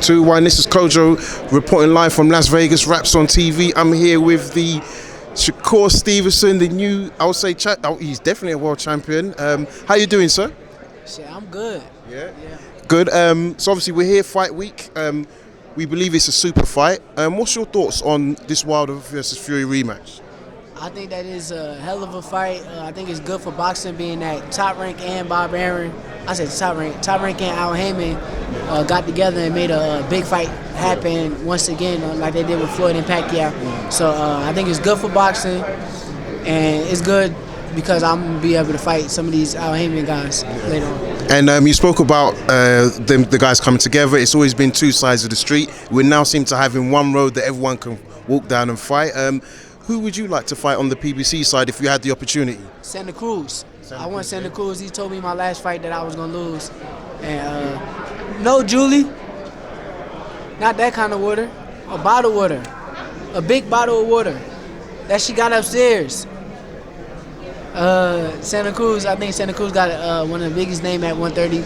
2-1. This is Kojo reporting live from Las Vegas, Raps on TV. I'm here with the Shakur Stevenson, the new, I would say, he's definitely a world champion. How you doing, sir? Shit, I'm good. Yeah. Good. So obviously we're here fight week. We believe it's a super fight. What's your thoughts on this Wilder versus Fury rematch? I think that is a hell of a fight. I think it's good for boxing, being that Top Rank and Bob Arum, I said Top Rank and Al Heyman got together and made a big fight happen once again, like they did with Floyd and Pacquiao. So I think it's good for boxing, and it's good because I'm going to be able to fight some of these Al Heyman guys later on. And you spoke about the guys coming together. It's always been two sides of the street. We now seem to have in one road that everyone can walk down and fight. Who would you like to fight on the PBC side if you had the opportunity? Santa Cruz. I want Santa Cruz. He told me my last fight that I was going to lose. And no, Julie. Not that kind of water. A bottle water. A big bottle of water that she got upstairs. Santa Cruz, I think Santa Cruz got one of the biggest names at 130.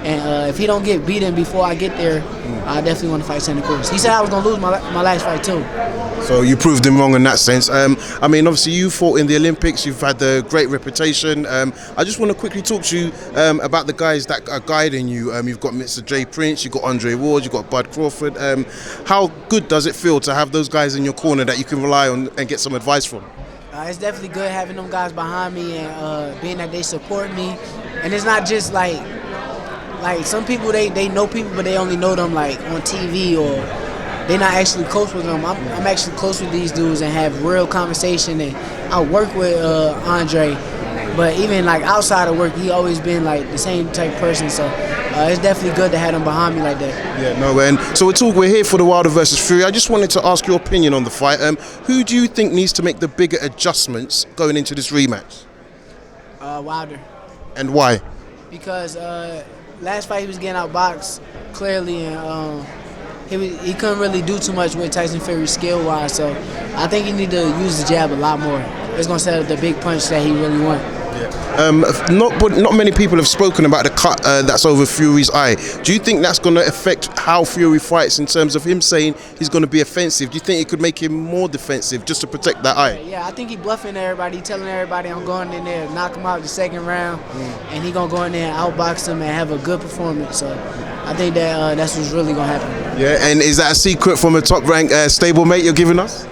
And if he don't get beaten before I get there, I definitely want to fight Santa Cruz. He said I was going to lose my last fight too. So you proved him wrong in that sense. I mean, obviously you fought in the Olympics. You've had a great reputation. I just want to quickly talk to you about the guys that are guiding you. You've got Mr. Jay Prince, you've got Andre Ward, you've got Bud Crawford. How good does it feel to have those guys in your corner that you can rely on and get some advice from? It's definitely good having them guys behind me and being that they support me. And it's not just like some people, they know people, but they only know them like on TV, or they're not actually close with them. I'm actually close with these dudes and have real conversation. And I work with Andre, but even like outside of work, he always been like the same type person. So it's definitely good to have them behind me like that. Yeah, no, and so we're here for the Wilder versus Fury. I just wanted to ask your opinion on the fight. Who do you think needs to make the bigger adjustments going into this rematch? Wilder. And why? Because last fight he was getting outboxed clearly, and he couldn't really do too much with Tyson Fury skill-wise. So I think he need to use the jab a lot more. It's gonna set up the big punch that he really wants. Not many people have spoken about the cut that's over Fury's eye. Do you think that's going to affect how Fury fights in terms of him saying he's going to be offensive? Do you think it could make him more defensive just to protect that eye? Yeah, I think he's bluffing everybody, telling everybody I'm going in there, knock him out the second round, and he's going to go in there and outbox him and have a good performance. So I think that that's what's really going to happen. Yeah, and is that a secret from a top-rank stablemate you're giving us?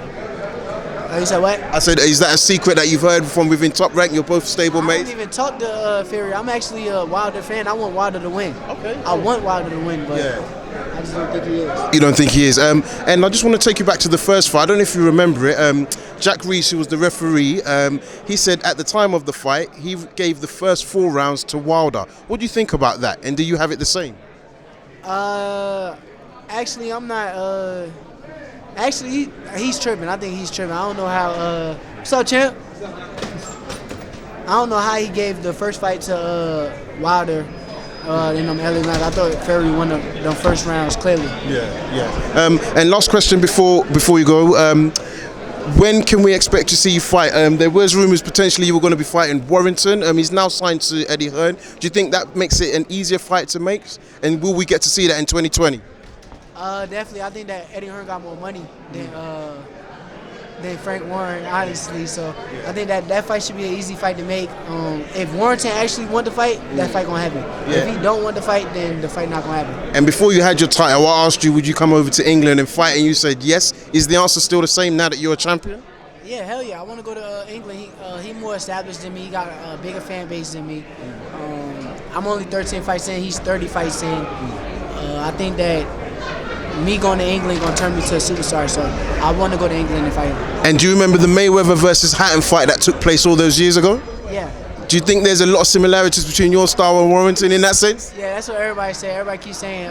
You said what? I said, is that a secret that you've heard from within Top Rank? You're both stable mates? I don't even talk to Fury. I'm actually a Wilder fan. I want Wilder to win. Okay. I want Wilder to win, but I just don't think he is. You don't think he is? And I just want to take you back to the first fight. I don't know if you remember it. Jack Reese, who was the referee, he said at the time of the fight, he gave the first 4 rounds to Wilder. What do you think about that? And do you have it the same? Actually, I'm not... Actually, he's tripping. I think he's tripping. I don't know how. What's up, champ? I don't know how he gave the first fight to Wilder in them early rounds. I thought Fury won the first rounds clearly. Yeah. And last question before you go. When can we expect to see you fight? There was rumors potentially you were going to be fighting Warrington. He's now signed to Eddie Hearn. Do you think that makes it an easier fight to make? And will we get to see that in 2020? Definitely. I think that Eddie Hearn got more money than Frank Warren, honestly. So I think that fight should be an easy fight to make. If Warrington actually want to fight, that fight gonna happen. Yeah. If he don't want to fight, then the fight not gonna happen. And before you had your title, I asked you, would you come over to England and fight? And you said yes. Is the answer still the same now that you're a champion? Yeah, hell yeah. I want to go to England. He more established than me. He got a bigger fan base than me. I'm only 13 fights in. He's 30 fights in. I think that me going to England gonna turn me to a superstar, so I want to go to England and fight him. And do you remember the Mayweather versus Hatton fight that took place all those years ago? Yeah. Do you think there's a lot of similarities between your style and Warrington in that sense? Yeah, that's what everybody say. Everybody keeps saying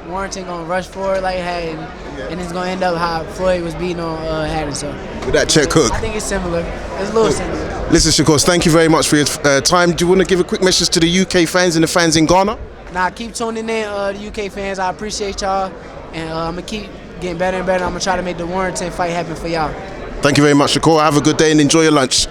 Warrington gonna rush forward like Hatton, and it's gonna end up how Floyd was beating on Hatton. So with that check hook. I think it's similar. It's a little similar. Listen, Shakur, thank you very much for your time. Do you want to give a quick message to the UK fans and the fans in Ghana? Nah, keep tuning in, the UK fans. I appreciate y'all, and I'm gonna keep getting better and better. I'm gonna try to make the Warrington fight happen for y'all. Thank you very much, Shakur. Have a good day and enjoy your lunch.